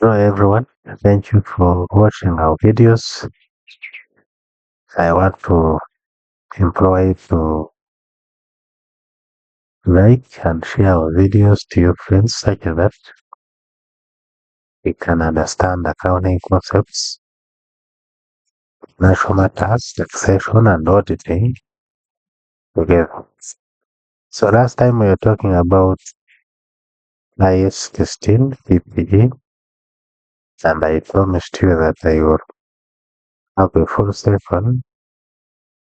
Hello everyone, thank you for watching our videos. I want to implore you to like and share our videos to your friends such that we can understand accounting concepts, financial matters, taxation and auditing together. So last time we were talking about IS 16 CPA and I promised you that I will have a full session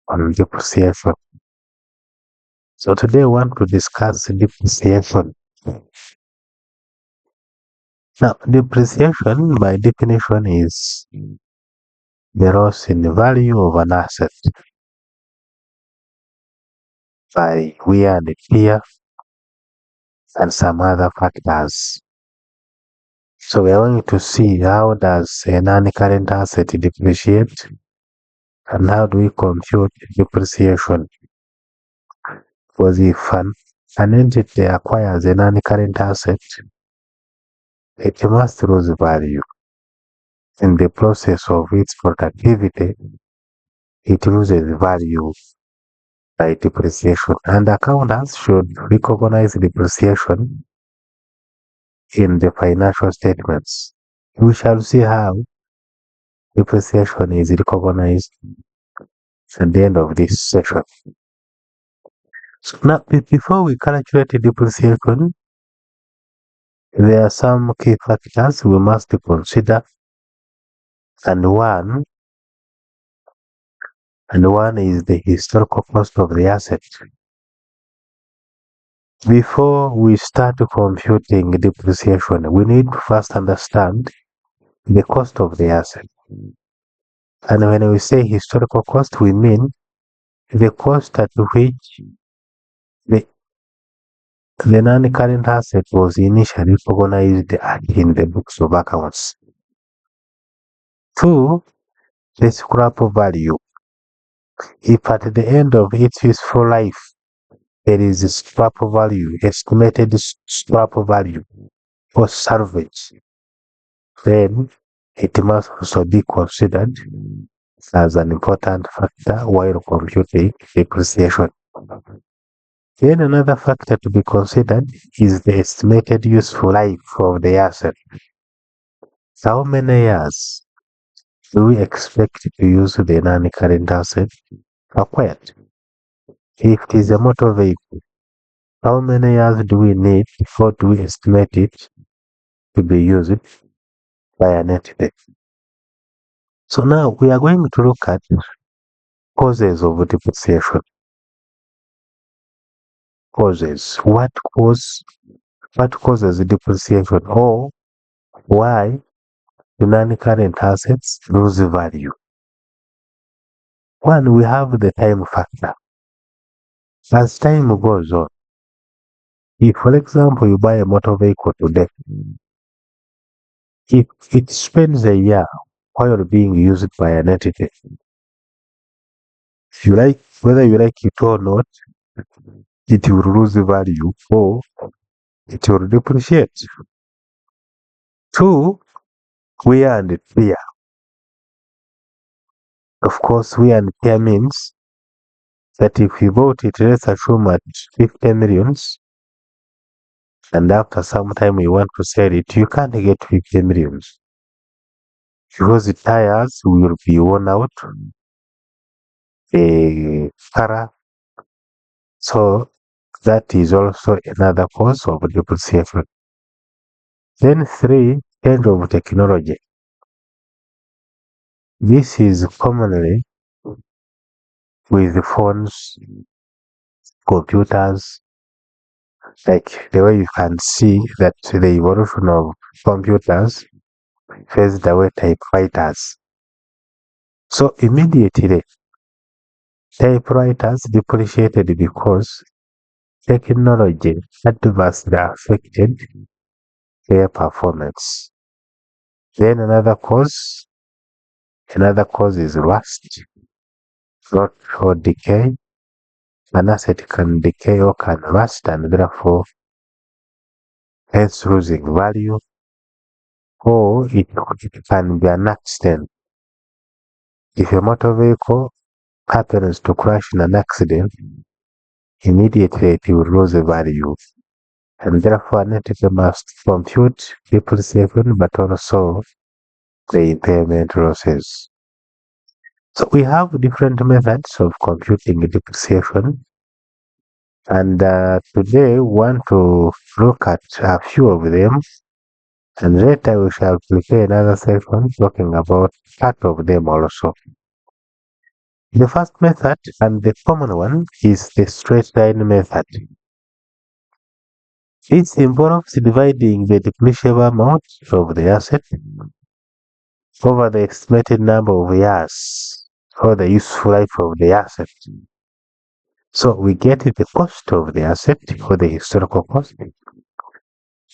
on depreciation. So today I want to discuss depreciation. Now, depreciation by definition is the loss in the value of an asset by wear and tear and some other factors. So we are going to see how does a non-current asset depreciate and how do we compute depreciation. Because if an entity acquires a non-current asset, it must lose value. In the process of its productivity, it loses value by depreciation, and accountants should recognize depreciation in the financial statements. We shall see how depreciation is recognized at the end of this session. So now, before we calculate depreciation, there are some key factors we must consider, and one is the historical cost of the asset. Before we start computing depreciation, we need to first understand the cost of the asset. And when we say historical cost, we mean the cost at which the non-current asset was initially recognized in the books of accounts. 2, the scrap value. If at the end of its useful life, there is a scrap value, estimated scrap value for salvage, then it must also be considered as an important factor while computing depreciation. Then another factor to be considered is the estimated useful life of the asset. How many years do we expect to use the non-current asset acquired? If it is a motor vehicle, how many years do we need before do we estimate it to be used by an entity? So now we are going to look at causes of depreciation. Causes. What causes depreciation, or why do non-current assets lose value? One, we have the time factor. As time goes on, if, for example, you buy a motor vehicle today, if it spends a year while being used by an entity, whether you like it or not, it will lose value or it will depreciate. 2, wear and tear. Of course, wear and tear means that if you bought it, let's assume at 50 millions, and after some time you want to sell it, you can't get 50 millions because the tires will be worn out, the color. So that is also another cause of depreciation. Then 3, change of technology. This is commonly with the phones, computers, like the way you can see that the evolution of computers phased away typewriters. So immediately, typewriters depreciated because technology adversely affected their performance. Then another cause is rust, rot or decay. An asset can decay or can rust and therefore hence losing value. or it can be an accident. If a motor vehicle happens to crash in an accident, immediately it will lose the value. And therefore, an entity must compute depreciation but also the impairment losses. So we have different methods of computing depreciation, and today we want to look at a few of them, and later we shall prepare another section talking about part of them also. The first method and the common one is the straight line method. It involves dividing the depreciable amount of the asset over the estimated number of years or the useful life of the asset. So we get the cost of the asset or the historical cost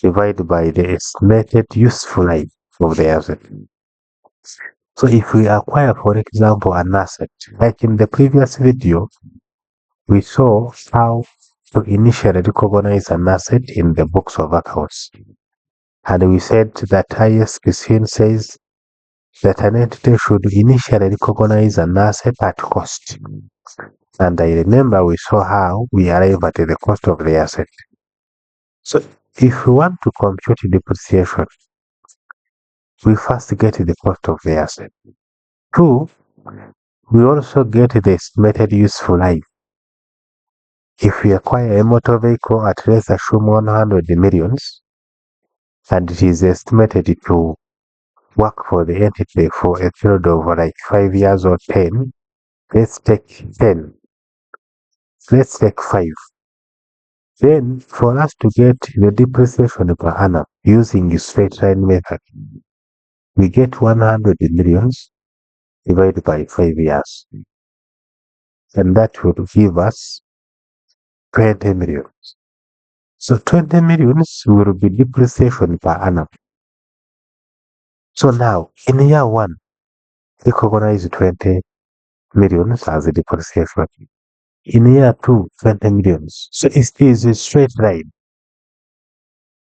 divided by the estimated useful life of the asset. So if we acquire, for example, an asset, like in the previous video, we saw how to initially recognize an asset in the books of accounts. And we said that IFRS 16 says that an entity should initially recognize an asset at cost. And I remember we saw how we arrive at the cost of the asset. So if we want to compute depreciation, we first get the cost of the asset. Two, we also get the estimated useful life. If we acquire a motor vehicle at, let's assume, 100 millions, and it is estimated to work for the entity for a period of like 5 years or 10, let's take 10. Let's take 5. Then for us to get the depreciation per annum using the straight line method, we get 100 millions divided by 5 years. And that will give us 20 millions. So 20 millions will be depreciation per annum. So now in year 1, recognize 20 millions as a depreciation. In year 2, 20 millions. So it is a straight line.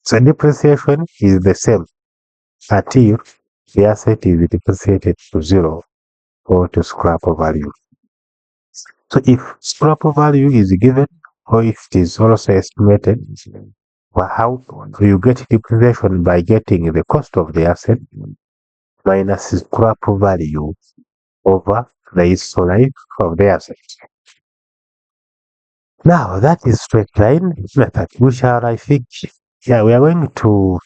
So depreciation is the same until the asset is depreciated to zero or to scrap value. So if scrap value is given or if it is also estimated, well, how you get depreciation by getting the cost of the asset minus scrap value over the useful life of the asset. Now that is straight line method, which are, I think, we are going to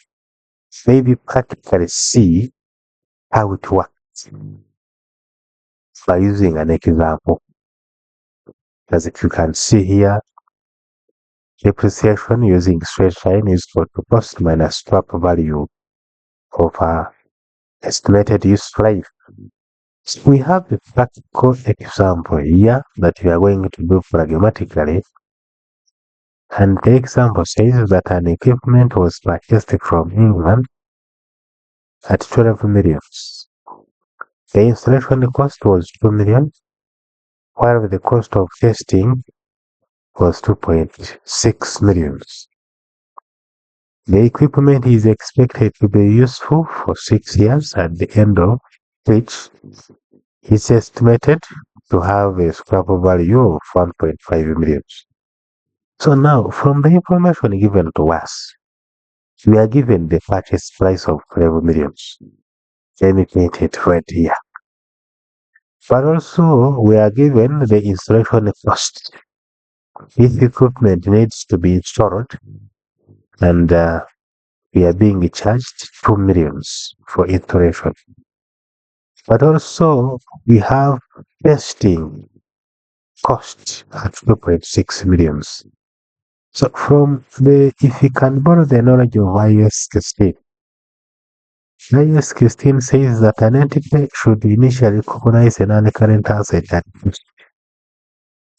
maybe practically see how it works by using an example. As if you can see here, depreciation using straight line is equal to cost minus scrap value over estimated useful life. So we have a practical example here that we are going to do pragmatically. And the example says that an equipment was purchased from England at 12 million. The installation cost was 2 million, while the cost of testing was 2.6 million. The equipment is expected to be useful for 6 years, at the end of which is estimated to have a scrap value of 1.5 million. So now, from the information given to us, we are given the purchase price of 12 million. Let me paint it right here. But also, we are given the installation cost. This equipment needs to be installed, and we are being charged 2 million for installation. But also, we have testing cost at 2.6 million. So if you can borrow the knowledge of IFRS 16, IFRS 16 says that an entity should initially recognize a non-current asset at cost.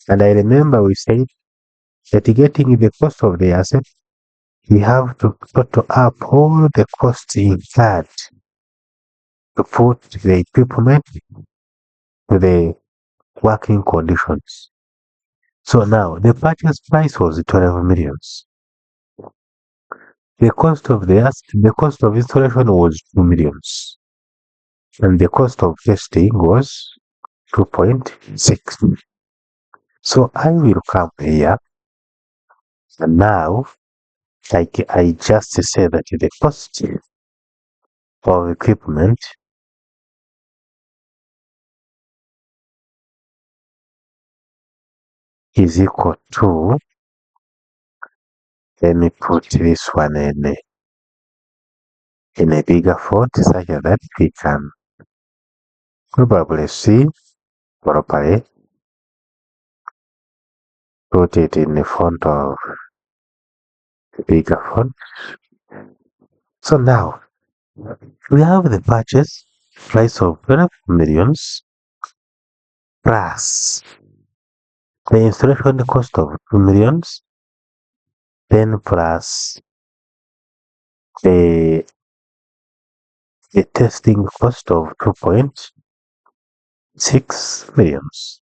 And I remember we said that getting the cost of the asset, we have to total up all the costs incurred to put the equipment to the working conditions. So now the purchase price was 12 million. the cost of installation was 2 millions, and the cost of testing was 2.6. So I will come here, and now I just say that the cost of equipment is equal to, let me put this one in a bigger font such that we can probably see properly. Put it in the font of the bigger font. So now we have the purchase price of 12 millions plus the installation cost of 2 millions, then plus the testing cost of 2.6 millions,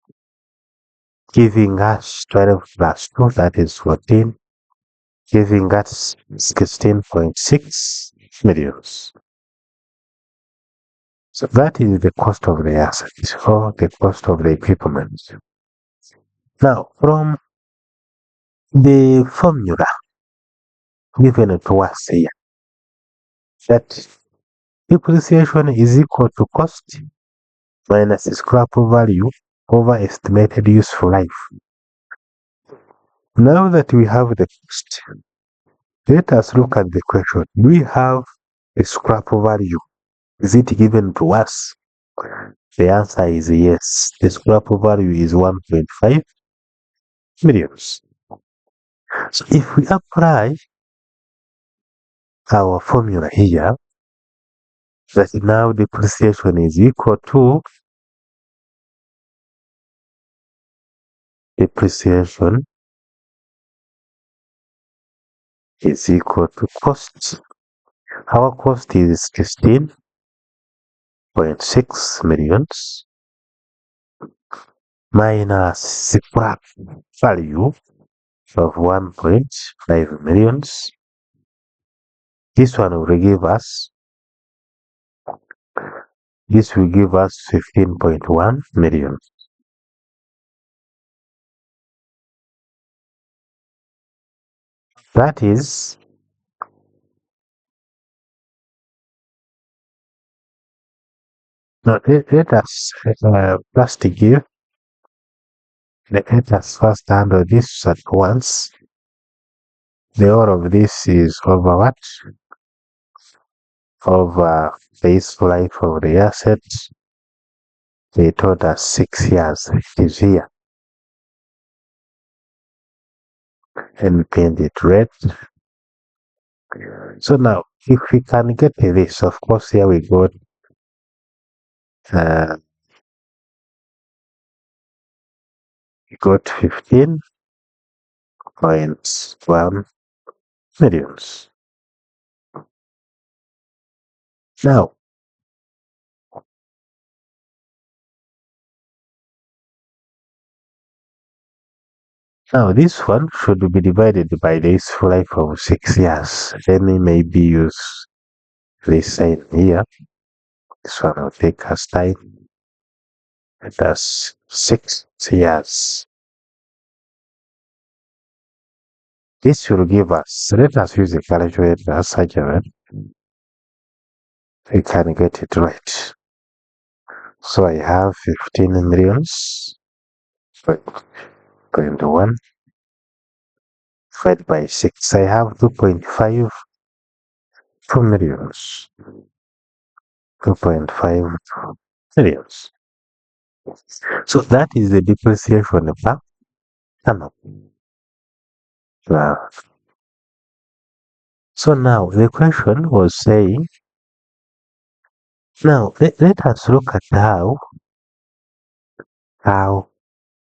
giving us 12 plus 2, that is 14, giving us 16.6 millions. So that is the cost of the asset or the cost of the equipment. Now, from the formula given to us here, that depreciation is equal to cost minus scrap value over estimated useful life. Now that we have the cost, let us look at the question. Do we have a scrap value? Is it given to us? The answer is yes. The scrap value is 1.5 millions. So if we apply our formula here, that now depreciation is equal to cost. Our cost is 16.6 millions minus scrap value of 1.5 millions. This one will give us 15.1 million. That is let us first give. Let us first handle this at once. The all of this is over what? Over the useful life of the asset. They told us 6 years. It is here. And paint it red. So now, if we can get this, of course, here we got we got 15.1 millions. Now this one should be divided by the useful life of 6 years. Let me maybe use this sign here. This one will take us time. That's 6 years. This will give us, let us use a calculator such that we can get it right. So I have 15 millions, 21 divided by 6. I have 2.5 millions. 2.5 millions. So that is the depreciation per annum. So now the question was saying, now let us look at how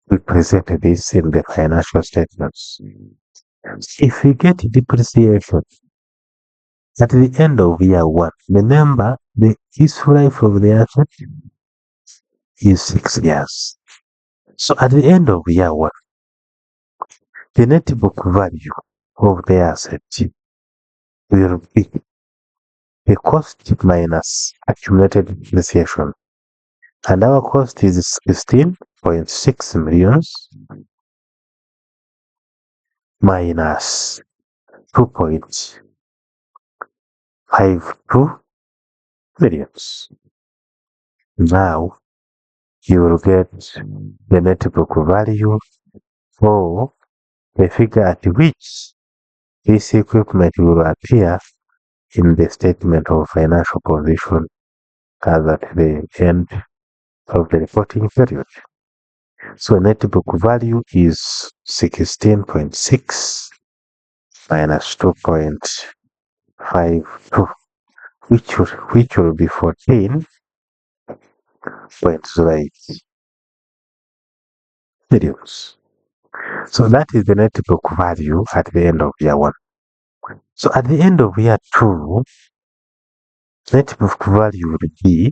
we present this in the financial statements. If we get depreciation at the end of year 1, remember the useful life of the asset is 6 years. So at the end of year 1, the net book value of the asset will be the cost minus accumulated depreciation. And our cost is 16.6 millions minus 2.52 millions. Now you will get the net book value or the figure at which this equipment will appear in the statement of financial position as at the end of the reporting period. So net book value is 16.6 minus 2.52, which will be 14.08 millions. So that is the net book value at the end of year 1. So at the end of year 2, net book value would be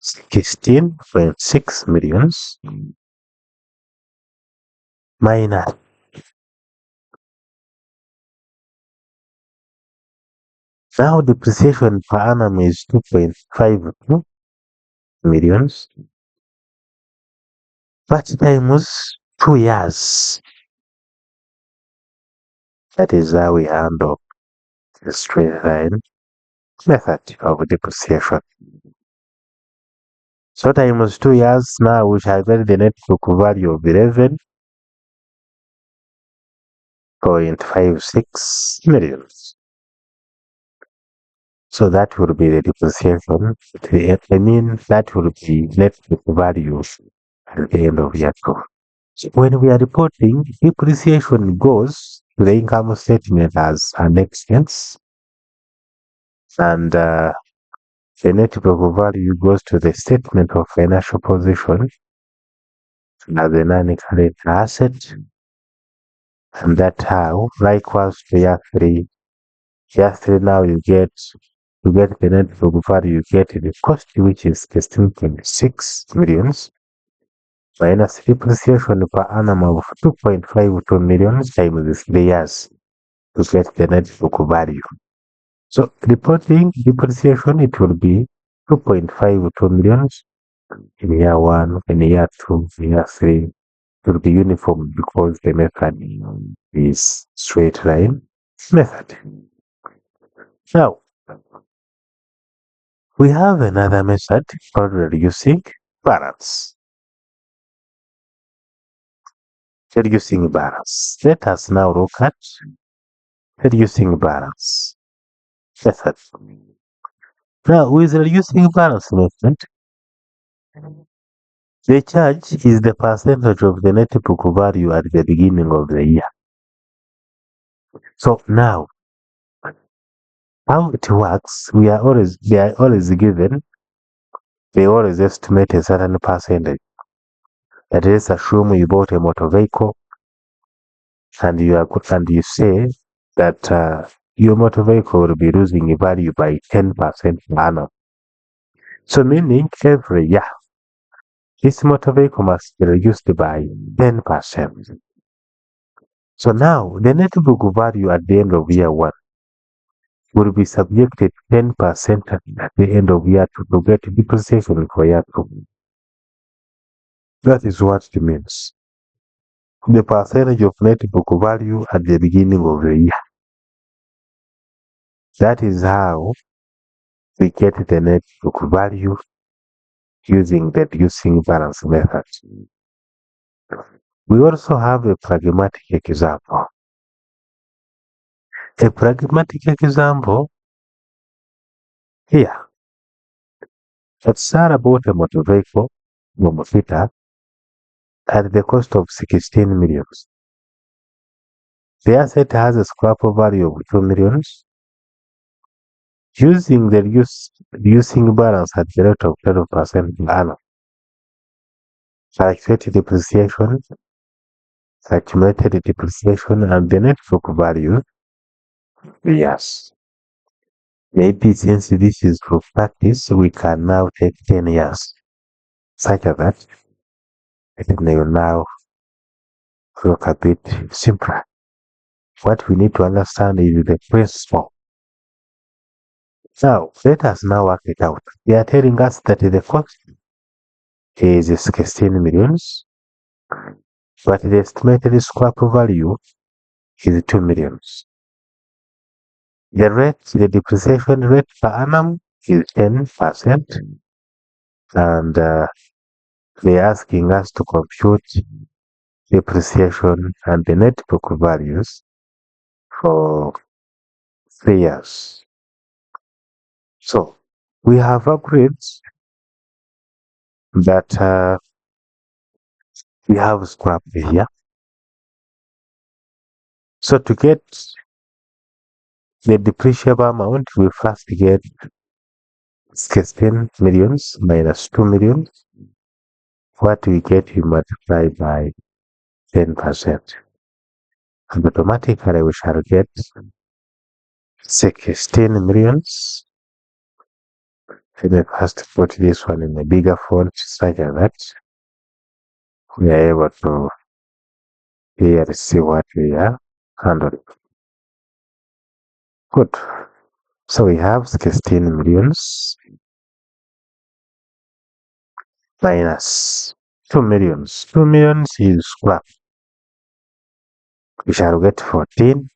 16.6 millions minus now depreciation per annum is 2.52 millions, but times 2 years. That is how we handle the straight line method of depreciation. So times 2 years, now we shall get the net book value of 11.56 millions. So that will be the depreciation. I mean, that will be net book value at the end of year 2. So when we are reporting, depreciation goes to the income statement as an expense, and the net book value goes to the statement of financial position as a non-current asset, and that's how, likewise to year 3. Year 3 now you get the net book value, you get the cost, which is 16.6 millions minus depreciation per annum of 2.52 millions times 3 years to get the net book value. So reporting depreciation, it will be 2.52 millions in year 1, in year 2, in year 3. It will be uniform because the method is straight line method. Now, we have another method called reducing balance. Reducing balance. Let us now look at reducing balance method. Now, with reducing balance method, the charge is the percentage of the net book value at the beginning of the year. So now, how it works, they are always given, they always estimate a certain percentage. That is, assume you bought a motor vehicle and you say that your motor vehicle will be losing a value by 10% per annum. So meaning every year, this motor vehicle must be reduced by 10%. So now, the net book value at the end of year 1 will be subjected 10% at the end of year 2 to get depreciation for year 2. That is what it means. The percentage of net book value at the beginning of the year. That is how we get the net book value using the reducing balance method. We also have a pragmatic example. A pragmatic example here. Let's start about a motor vehicle, Momofita, at the cost of 16 millions. The asset has a scrap value of 2 millions. Using the reducing balance at the rate of 12% per annum. Calculate depreciation, accumulated depreciation, and the net book value. Yes. Maybe since this is for practice, we can now take 10 years. Such that it will now look a bit simpler. What we need to understand is the principle. Now, let us now work it out. They are telling us that the cost is 16 millions, but the estimated scrap value is 2 millions. The depreciation rate per annum is 10%, and they're asking us to compute depreciation and the net book values for 3 years. So we have agreed that we have scrap here. So to get the depreciable amount, we first get 16 millions minus 2 millions. What we get, we multiply by 10%. And automatically we shall get 16 millions. Let me first put this one in a bigger font such that we are able to here see what we are handling. Good. So we have 16 millions minus 2 millions. 2 millions is scrap. We shall get 14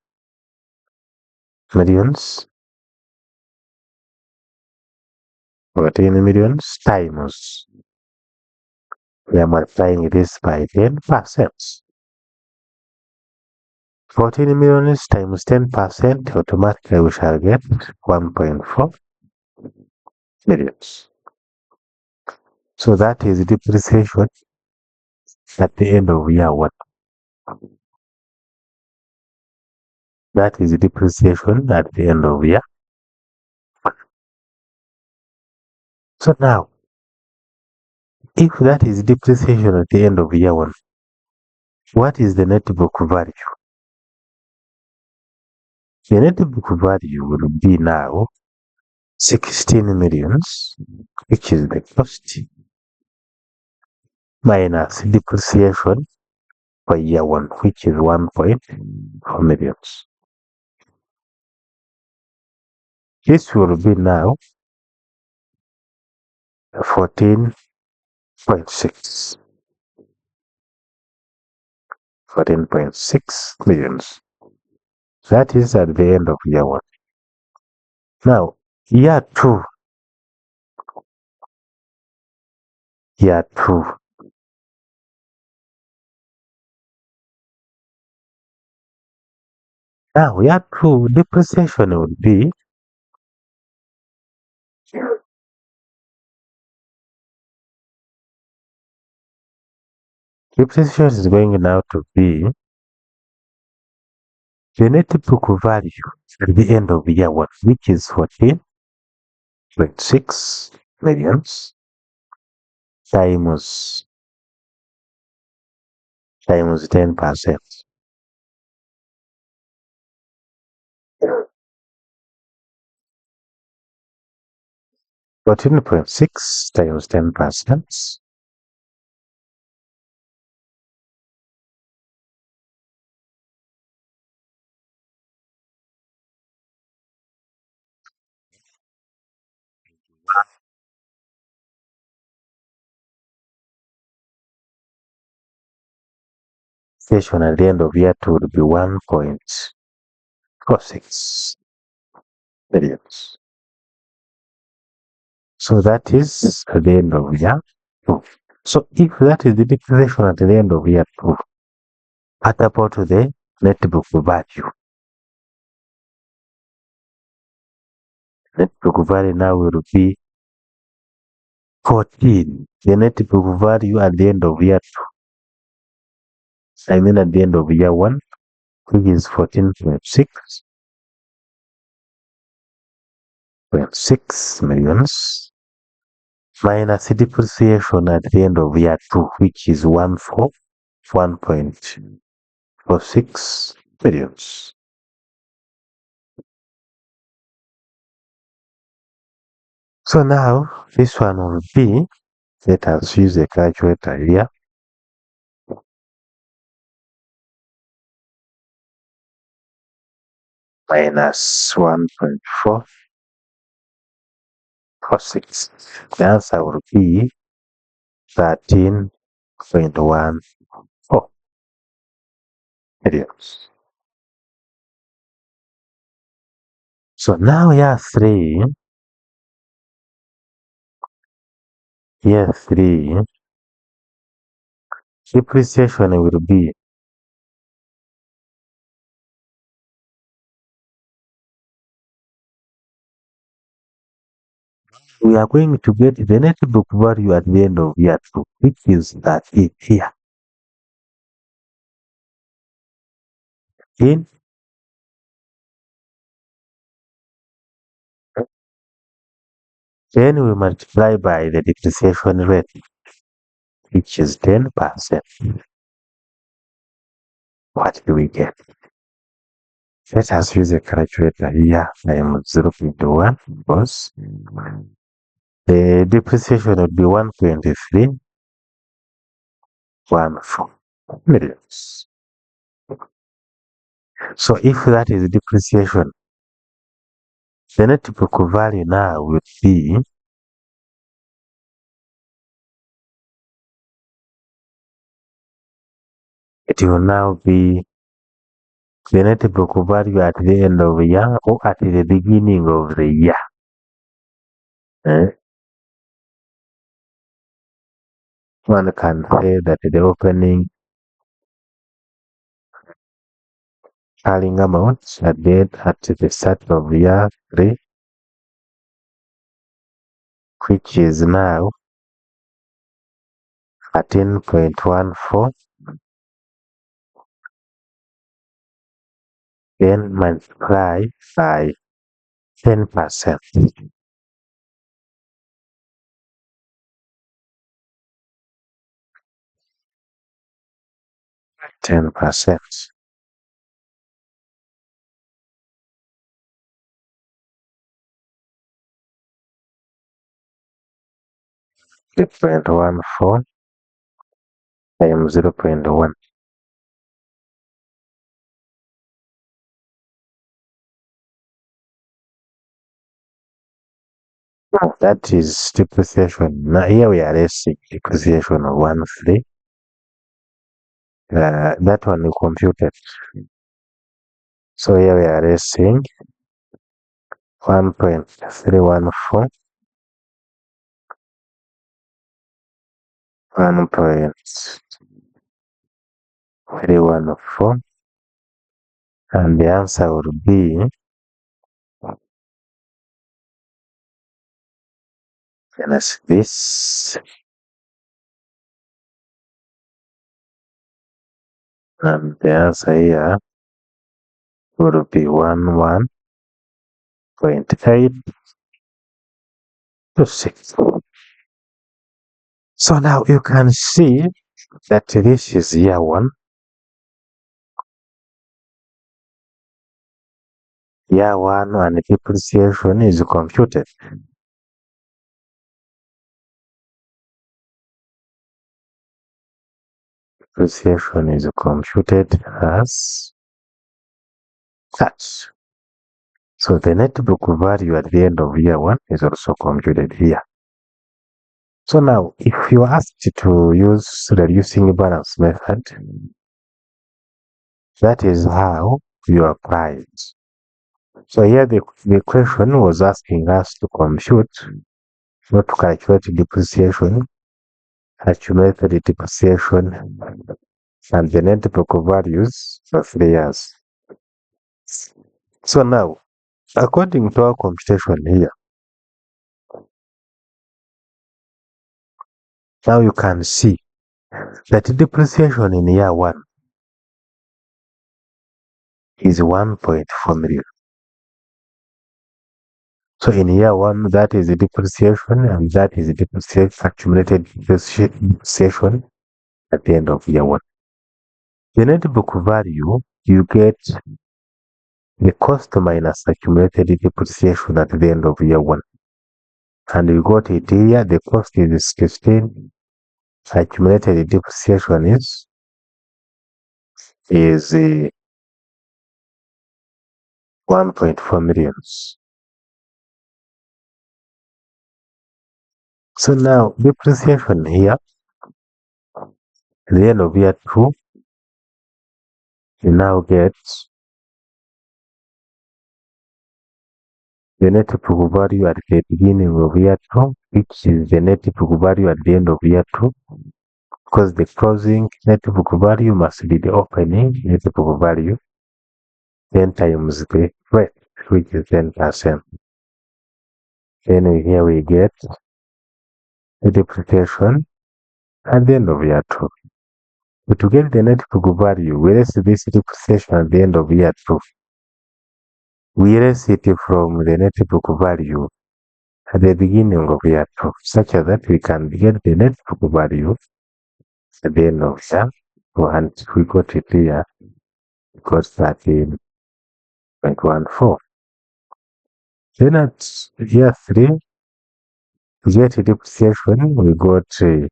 millions. 14 millions times. We are multiplying this by 10%. 14 millions times 10%, automatically we shall get 1.4 millions. So that is depreciation at the end of year 1. That is depreciation at the end of year 1. So now, if that is depreciation at the end of year 1, what is the net book value? The net book value will be now 16 millions, which is the cost, minus depreciation for year 1, which is 1.4 millions. This will be now 14.6. 14.6 millions. That is at the end of year 1. Now, year 2. Year 2. Now, year 2, depreciation would be depreciation is going now to be the net book value at the end of year 1, which is 14.6 millions times 10%. 14.6 times 10%. Station at the end of year 2 would be 1.46 millions. So that is at the end of year 2. So if that is the depreciation at the end of year 2, add about to the net book value. Net book value now will be 14. The net book value at the end of year 2. I mean at the end of year 1, which is 14.6 millions minus depreciation at the end of year 2, which is 1.46 millions. So now this one will be, let us use a calculator here. minus 1.4 or 6. The answer will be 13.14 millions. So now year 3, depreciation will be we are going to get the net book value at the end of year 2, which is that it here. In then we multiply by the depreciation rate, which is 10%. What do we get? Let us use a calculator here. I am 0.1 because the depreciation would be 123.14 millions. So if that is depreciation, the net book value now would be it will now be the net book value at the end of the year or at the beginning of the year. One can say that the opening carrying amount at the start of year 3, which is now 13.14, then multiply by 10%. 10%. Different 1.4 times 0.1. That is depreciation. Now here we are raising depreciation of 1.3. That one we computed. So here we are raising 1.314, 1.314, and the answer would be minus this, and the answer here would be 11.826. So now you can see that this is year 1. Year 1 and depreciation is computed. Depreciation is computed as such. So the net book value at the end of year 1 is also computed here. So now, if you are asked to use reducing balance method, that is how you apply it. So here the question was asking us to compute, not to calculate depreciation, accumulate the depreciation, and the net book values for 3 years. So now, according to our computation here, now you can see that depreciation in year 1 is 1.4 million. So in year 1, that is the depreciation, and that is the depreciation, accumulated depreciation at the end of year 1. The net book value, you get the cost minus accumulated depreciation at the end of year 1. And you got it here, the cost is 15, accumulated depreciation is 1 1.4 millions. So now depreciation here, at the end of year 2, you now get the net book value at the beginning of year 2, which is the net book value at the end of year 2, because the closing net book value must be the opening net book value 10 times the rate, which is 10%. Then here we get the depreciation at the end of year 2. But to get the net book value, we erase this depreciation at the end of year 2. We erase it from the net book value at the beginning of year 2, such that we can get the net book value at the end of year 2, and we got it here, we got 13.14. Then at year 3, to get a depreciation, we got the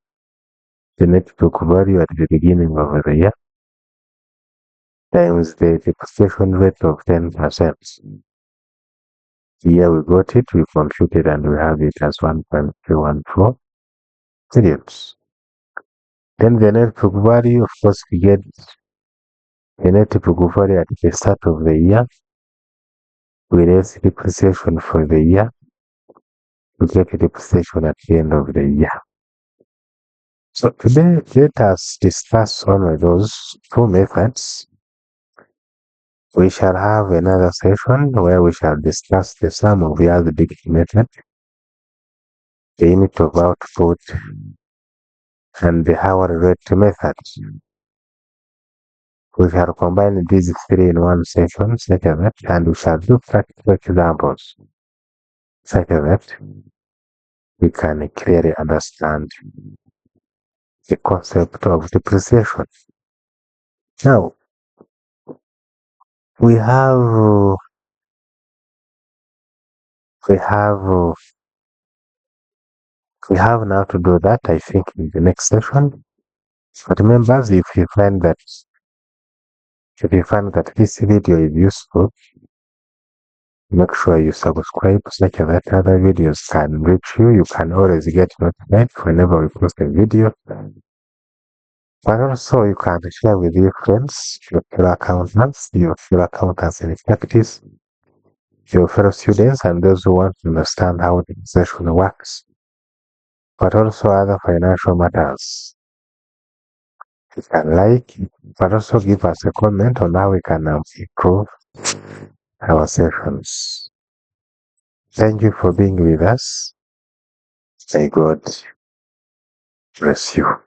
net book value at the beginning of the year times the depreciation rate of 10%. Here we got it, we computed, and we have it as 1.314 millions. Then the net book value, of course, we get the net book value at the start of the year. We raise depreciation for the year. We get a depreciation at the end of the year. So today, let us discuss only those two methods. We shall have another session where we shall discuss the sum of the other big method, the unit of output, and the hourly rate method. We shall combine these three in one session, such that, and we shall do practical examples, such that we can clearly understand the concept of depreciation. Now, we have now to do that, I think, in the next session. But remember, if you find that this video is useful, make sure you subscribe such that other videos can reach you. You can always get notified whenever we post a video. But also you can share with your friends, your fellow accountants in practice, your fellow students, and those who want to understand how the session works, but also other financial matters. You can like, but also give us a comment on how we can improve our sessions. Thank you for being with us. May God bless you.